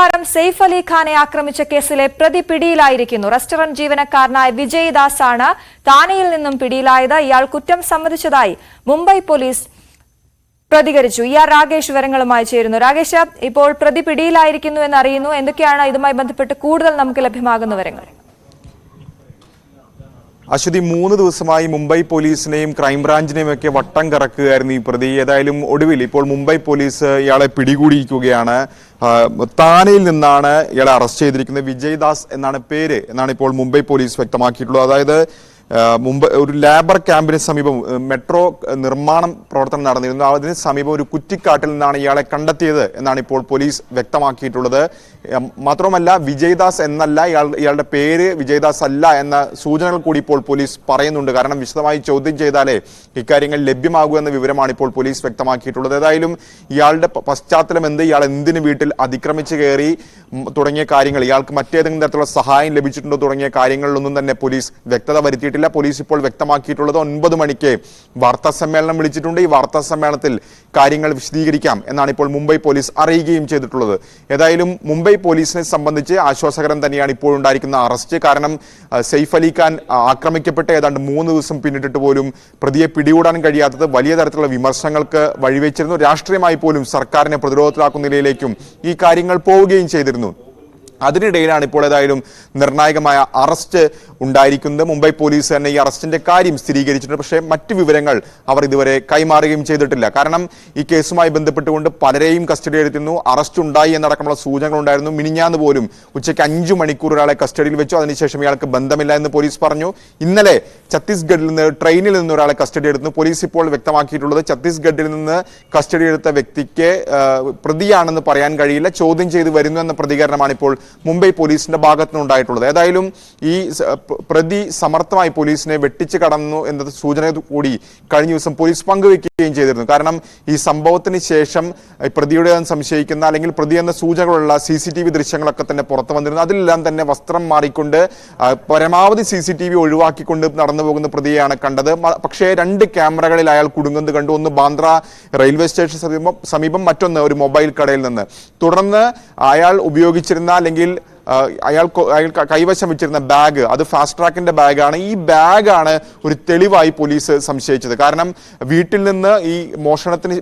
താരം സെയ്ഫ് അലി ഖാനെ ആക്രമിച്ച കേസിലെ പ്രതി പിടിയിലായിരിക്കുന്നു. റെസ്റ്റോറന്റ് ജീവനക്കാരനായ വിജയ് ദാസ് ആണ് താനെയിൽ നിന്നും പിടിയിലായത്. ഇയാൾ കുറ്റം സമ്മതിച്ചതായി മുംബൈ പോലീസ് പ്രതികരിച്ചു. രാകേഷ് വിവരങ്ങളുമായി ചേരുന്നു. രാകേഷ്, ഇപ്പോൾ പ്രതി പിടിയിലായിരിക്കുന്നു എന്നറിയുന്നു. എന്തൊക്കെയാണ് ഇതുമായി ബന്ധപ്പെട്ട് കൂടുതൽ നമുക്ക് ലഭ്യമാകുന്ന വിവരങ്ങൾ? അശ്വതി, 3 ദിവസമായി മുംബൈ പോലീസിനെയും ക്രൈംബ്രാഞ്ചിനെയും ഒക്കെ വട്ടം കറക്കുകയായിരുന്നു ഈ പ്രതി. ഏതായാലും ഒടുവിൽ ഇപ്പോൾ മുംബൈ പോലീസ് ഇയാളെ പിടികൂടിയിരിക്കുകയാണ്. താനെയിൽ നിന്നാണ് ഇയാളെ അറസ്റ്റ് ചെയ്തിരിക്കുന്നത്. വിജയ് ദാസ് എന്നാണ് പേര് എന്നാണ് ഇപ്പോൾ മുംബൈ പോലീസ് വ്യക്തമാക്കിയിട്ടുള്ളത്. അതായത് മുംബൈ ഒരു ലേബർ ക്യാമ്പിന് സമീപം മെട്രോ നിർമ്മാണം പ്രവർത്തനം നടന്നിരുന്നു. അതിന് സമീപം ഒരു കുറ്റിക്കാട്ടിൽ നിന്നാണ് ഇയാളെ കണ്ടെത്തിയത് എന്നാണ് ഇപ്പോൾ പോലീസ് വ്യക്തമാക്കിയിട്ടുള്ളത്. മാത്രമല്ല, വിജയ്ദാസ് എന്നല്ല ഇയാളുടെ പേര് വിജയ്ദാസ് അല്ല എന്ന സൂചനകൾ കൂടി ഇപ്പോൾ പോലീസ് പറയുന്നുണ്ട്. കാരണം വിശദമായി ചോദ്യം ചെയ്താലേ ഇക്കാര്യങ്ങൾ ലഭ്യമാകൂ എന്ന വിവരമാണ് ഇപ്പോൾ പോലീസ് വ്യക്തമാക്കിയിട്ടുള്ളത്. ഏതായാലും ഇയാളുടെ പശ്ചാത്തലം എന്ത്, ഇയാൾ എന്തിന് വീട്ടിൽ അതിക്രമിച്ച് കയറി തുടങ്ങിയ കാര്യങ്ങൾ, ഇയാൾക്ക് മറ്റേതെങ്കിലും തരത്തിലുള്ള സഹായം ലഭിച്ചിട്ടുണ്ടോ തുടങ്ങിയ കാര്യങ്ങളിലൊന്നും തന്നെ പോലീസ് വ്യക്തത വരുത്തിയിട്ടില്ല. പോലീസ് ഇപ്പോൾ വ്യക്തമാക്കിയിട്ടുള്ളത് 9 മണിക്ക് വാർത്താ സമ്മേളനം വിളിച്ചിട്ടുണ്ട്. ഈ വാർത്താ സമ്മേളനത്തിൽ കാര്യങ്ങൾ വിശദീകരിക്കാം എന്നാണ് ഇപ്പോൾ മുംബൈ പോലീസ് അറിയുകയും ചെയ്തിട്ടുള്ളത്. ഏതായാലും മുംബൈ പോലീസിനെ സംബന്ധിച്ച് ആശ്വാസകരം തന്നെയാണ് ഇപ്പോൾ ഉണ്ടായിരിക്കുന്ന അറസ്റ്റ്. കാരണം സെയ്ഫ് അലി ഖാൻ ആക്രമിക്കപ്പെട്ട് ഏതാണ്ട് 3 ദിവസം പിന്നിട്ടിട്ട് പോലും പ്രതിയെ പിടികൂടാൻ കഴിയാത്തത് വലിയ തരത്തിലുള്ള വിമർശനങ്ങൾക്ക് വഴിവെച്ചിരുന്നു. രാഷ്ട്രീയമായി പോലും സർക്കാരിനെ പ്രതിരോധത്തിലാക്കുന്ന നിലയിലേക്കും ഈ കാര്യങ്ങൾ പോവുകയും ചെയ്തിരുന്നു. അതിനിടയിലാണ് ഇപ്പോൾ ഏതായാലും നിർണായകമായ അറസ്റ്റ് ഉണ്ടായിരിക്കുന്നത്. മുംബൈ പോലീസ് തന്നെ ഈ അറസ്റ്റിന്റെ കാര്യം സ്ഥിരീകരിച്ചിട്ടുണ്ട്. പക്ഷേ മറ്റു വിവരങ്ങൾ അവർ ഇതുവരെ കൈമാറുകയും ചെയ്തിട്ടില്ല. കാരണം ഈ കേസുമായി ബന്ധപ്പെട്ടുകൊണ്ട് പലരെയും കസ്റ്റഡി എടുത്തിരുന്നു. അറസ്റ്റ് ഉണ്ടായി എന്നടക്കമുള്ള സൂചനകൾ ഉണ്ടായിരുന്നു. മിനിഞ്ഞാന്ന് പോലും ഉച്ചയ്ക്ക് 5 മണിക്കൂർ ഒരാളെ കസ്റ്റഡിയിൽ വെച്ചു. അതിനുശേഷം ഇയാൾക്ക് ബന്ധമില്ല എന്ന് പോലീസ് പറഞ്ഞു. ഇന്നലെ ഛത്തീസ്ഗഡിൽ നിന്ന് ട്രെയിനിൽ നിന്ന് ഒരാളെ കസ്റ്റഡി എടുത്തു. പോലീസ് ഇപ്പോൾ വ്യക്തമാക്കിയിട്ടുള്ളത് ഛത്തീസ്ഗഡിൽ നിന്ന് കസ്റ്റഡി എടുത്ത വ്യക്തിക്ക് പ്രതിയാണെന്ന് പറയാൻ കഴിയില്ല, ചോദ്യം ചെയ്ത് വരുന്നു എന്ന പ്രതികരണമാണ് ഇപ്പോൾ മുംബൈ പോലീസിന്റെ ഭാഗത്തുനിന്നുണ്ടായിട്ടുള്ളത്. ഏതായാലും ഈ പ്രതി സമർത്ഥമായി പോലീസിനെ വെട്ടിച്ച് കടന്നു എന്ന സൂചന കൂടി കഴിഞ്ഞ ദിവസം പോലീസ് പങ്കുവെക്കുകയും ചെയ്തിരുന്നു. കാരണം ഈ സംഭവത്തിന് ശേഷം പ്രതിയുടെ സംശയിക്കുന്ന അല്ലെങ്കിൽ പ്രതി എന്ന സൂചനകളുള്ള CCTV ദൃശ്യങ്ങളൊക്കെ തന്നെ പുറത്തു വന്നിരുന്നു. അതിലെല്ലാം തന്നെ വസ്ത്രം മാറിക്കൊണ്ട് പരമാവധി CCTV ഒഴിവാക്കിക്കൊണ്ട് നടന്നു പോകുന്ന പ്രതിയെയാണ് കണ്ടത്. പക്ഷേ 2 ക്യാമറകളിൽ അയാൾ കുടുങ്ങുന്നത് കണ്ടു. ഒന്ന് ബാന്ദ്ര റെയിൽവേ സ്റ്റേഷൻ സമീപം, മറ്റൊന്ന് ഒരു മൊബൈൽ കടയിൽ നിന്ന്. തുടർന്ന് അയാൾ ഉപയോഗിച്ചിരുന്ന അല്ലെങ്കിൽ അയാൾ കൈവശം വെച്ചിരുന്ന ബാഗ്, അത് ഫാസ്റ്റ് ട്രാക്കിന്റെ ബാഗാണ്. ഈ ബാഗാണ് ഒരു തെളിവായി പോലീസ് സംശയിച്ചത്. കാരണം വീട്ടിൽ നിന്ന് ഈ മോഷണത്തിന്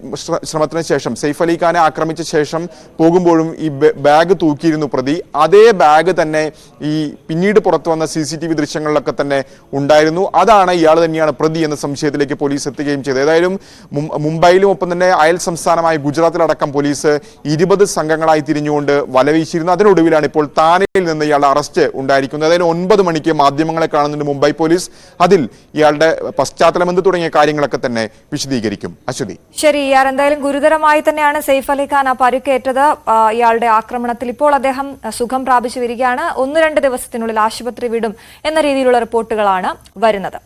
ശ്രമത്തിന് ശേഷം സെയ്ഫ് അലി ഖാനെ ആക്രമിച്ച ശേഷം പോകുമ്പോഴും ഈ ബാഗ് തൂക്കിയിരുന്നു പ്രതി. അതേ ബാഗ് തന്നെ ഈ പിന്നീട് പുറത്തു വന്ന CCTV ദൃശ്യങ്ങളിലൊക്കെ തന്നെ ഉണ്ടായിരുന്നു. അതാണ് ഇയാൾ തന്നെയാണ് പ്രതി എന്ന സംശയത്തിലേക്ക് പോലീസ് എത്തുകയും ചെയ്തത്. ഏതായാലും മുംബൈയിലും ഒപ്പം തന്നെ അയൽ സംസ്ഥാനമായ ഗുജറാത്തിലടക്കം പോലീസ് 20 സംഘങ്ങളായി തിരിഞ്ഞുകൊണ്ട് വലവീശിയിരുന്നു. അതിനൊടുവിലാണ് ഇപ്പോൾ യിൽ നിന്ന് ഇയാളുടെ അറസ്റ്റ് ഉണ്ടായിരിക്കുന്നത്. അതായത് 9 മണിക്ക് മാധ്യമങ്ങളെ കാണുന്നുണ്ട് മുംബൈ പോലീസ്. അതിൽ ഇയാളുടെ പശ്ചാത്തലം എന്ത് തുടങ്ങിയ കാര്യങ്ങളൊക്കെ തന്നെ വിശദീകരിക്കും. അശ്വതി, ശരി. എന്തായാലും ഗുരുതരമായി തന്നെയാണ് സെയ്ഫ് അലി ഖാൻ പരിക്കേറ്റത്. ഇയാളുടെ ആക്രമണത്തിൽ ഇപ്പോൾ അദ്ദേഹം സുഖം പ്രാപിച്ചു വരികയാണ്. 1-2 ദിവസത്തിനുള്ളിൽ ആശുപത്രി വിടും എന്ന രീതിയിലുള്ള റിപ്പോർട്ടുകളാണ് വരുന്നത്.